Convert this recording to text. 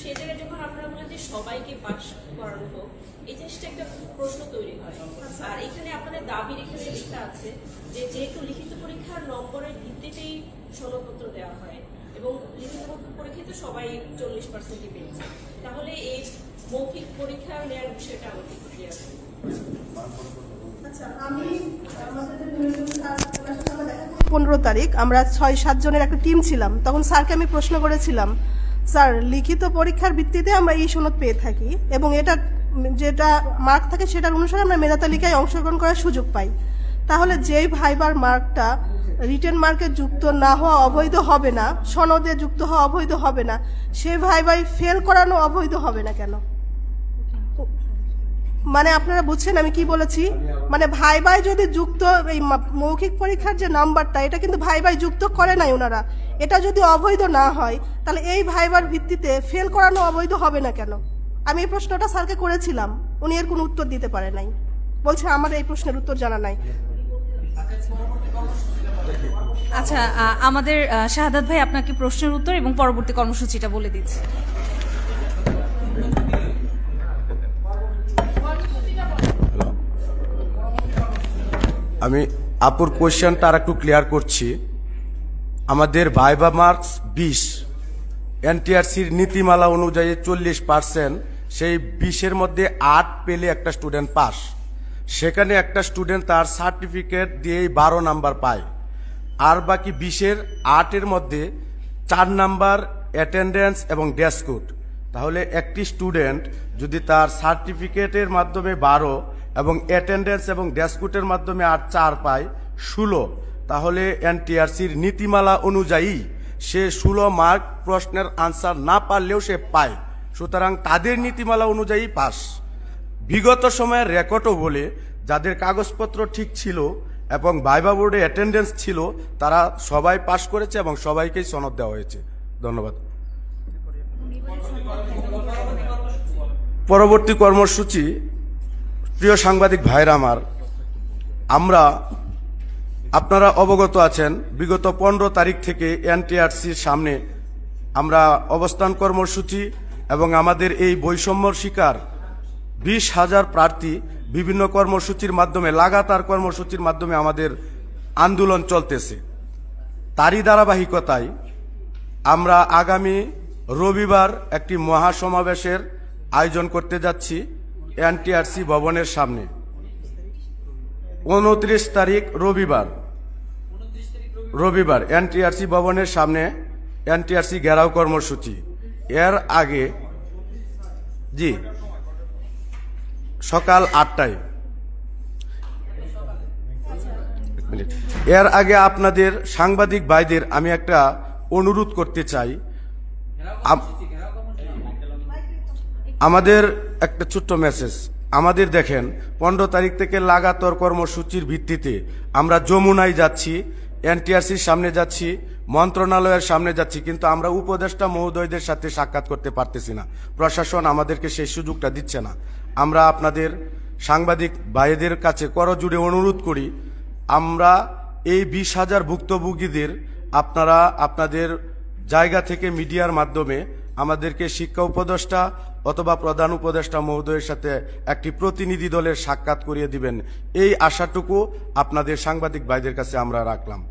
সেই জায়গায় যখন আপনারা বলেন যে সবাইকে পাস করানো হোক, এই জিনিসটা একটা প্রশ্ন তৈরি হয়। আর এখানে আপনাদের দাবির এখানে লেখা আছে যে যেহেতু লিখিত পরীক্ষার নম্বরের ভিত্তিতেই সনদপত্র দেওয়া হয় এবং লিখিত পরীক্ষায় তো সবাই 40% পেয়েছে, তাহলে এই মৌখিক পরীক্ষা নেওয়ার বিষয়টা আমাকে একটু ক্লিয়ার করুন। আচ্ছা, আমি 15 তারিখ আমরা 6-7 জনের একটা টিম ছিলাম, তখন স্যারকে আমি প্রশ্ন করেছিলাম, স্যার লিখিত পরীক্ষার ভিত্তিতে আমরা এই সনদ পেয়ে থাকি এবং এটা যেটা মার্ক থাকে সেটার অনুসারে আমরা মেধা তালিকায় অংশগ্রহণ করার সুযোগ পাই, তাহলে যেই ভাইবার মার্কটা রিটেন মার্কে যুক্ত না হওয়া অবৈধ হবে না, সনদে যুক্ত হওয়া অবৈধ হবে না, সে ভাইবাই ফেল করানো অবৈধ হবে না কেন? মানে আপনারা বুঝছেন আমি কি বলেছি? মানে ভাইবাই যদি যুক্ত, এই মৌখিক পরীক্ষার যে নাম্বারটা এটা কিন্তু ভাইবাই যুক্ত করে নাই ওনারা, এটা যদি অবৈধ না হয় তাহলে এই ভাইবার ভিত্তিতে ফেল করানো অবৈধ হবে না কেন? আমি এই প্রশ্নটা স্যারকে করেছিলাম, উনি এর কোনো উত্তর দিতে পারে নাই, বলছে আমার এই প্রশ্নের উত্তর জানা নাই। আচ্ছা, আমাদের শাহাদাত ভাই আপনাকে প্রশ্নের উত্তর এবং পরবর্তী কর্মসূচিটা বলে দিচ্ছি। আমি আপুর কোয়েশ্চেনটা আর একটু ক্লিয়ার করছি। আমাদের ভাইবা মার্কস 20, এনটিআরসির নীতিমালা অনুযায়ী 40%, সেই 20-এর মধ্যে 8 পেলে একটা স্টুডেন্ট পাস। সেখানে একটা স্টুডেন্ট তার সার্টিফিকেট দিয়েই 12 নাম্বার পায়, আর বাকি 20-এর 8-এর মধ্যে 4 নাম্বার অ্যাটেন্ডেন্স এবং ডেস্ক কোড। তাহলে একটি স্টুডেন্ট যদি তার সার্টিফিকেটের মাধ্যমে 12 এবং অ্যাটেন্ডেন্স এবং ডেস্ক কোডের মাধ্যমে 4 পায় 16, তাহলে এনটিআরসির নীতিমালা অনুযায়ী সে 16 মার্ক প্রশ্নের আনসার না পারলেও সে পায়। সুতরাং তাদের নীতিমালা অনুযায়ী পাস। বিগত সময়ের রেকর্ডও বলে যাদের কাগজপত্র ঠিক ছিল এবং ভাইবা বোর্ডে অ্যাটেন্ডেন্স ছিল তারা সবাই পাস করেছে এবং সবাইকেই সনদ দেওয়া হয়েছে। ধন্যবাদ। পরবর্তী কর্মসূচি, প্রিয় সাংবাদিক ভাইরা আমার, আপনারা অবগত আছেন বিগত 15 তারিখ থেকে এনটিআরসির সামনে আমরা অবস্থান কর্মসূচি এবং আমাদের এই বৈষম্যর শিকার 20,000 প্রার্থী বিভিন্ন কর্মসূচির মাধ্যমে, লাগাতার কর্মসূচির মাধ্যমে আমাদের আন্দোলন চলতেছে। তারই ধারাবাহিকতায় আমরা আগামী রবিবার একটি মহাসমাবেশের আয়োজন করতে যাচ্ছি এনটিআরসি ভবনের সামনে। 29 তারিখ রবিবার এনটিআরসি ভবনের সামনে এনটিআরসি ঘেরাও কর্মসূচি। এর আগে সকাল 8টায়। এর আগে আপনাদের সাংবাদিক ভাইদের আমি একটা অনুরোধ করতে চাই, আমাদের একটা ছোট্ট মেসেজ। আমাদের দেখেন 15 তারিখ থেকে লাগাতার কর্মসূচির ভিত্তিতে আমরা যমুনায় যাচ্ছি, এনটিআরসির সামনে যাচ্ছি, মন্ত্রণালয়ের সামনে যাচ্ছি, কিন্তু আমরা উপদেষ্টা মহোদয়দের সাথে সাক্ষাৎ করতে পারতেছি না। প্রশাসন আমাদেরকে সেই সুযোগটা দিচ্ছে না। আমরা আপনাদের সাংবাদিক ভাইদের কাছে করজোড়ে অনুরোধ করি, আমরা এই 20,000 ভুক্তভোগীদের আপনারা আপনাদের জায়গা থেকে মিডিয়ার মাধ্যমে আমাদেরকে শিক্ষা উপদেষ্টা অথবা প্রধান উপদেষ্টা মহোদয়ের সাথে একটি প্রতিনিধি দলের সাক্ষাৎ করিয়ে দিবেন, এই আশাটুকু আপনাদের সাংবাদিক ভাইদের কাছে আমরা রাখলাম।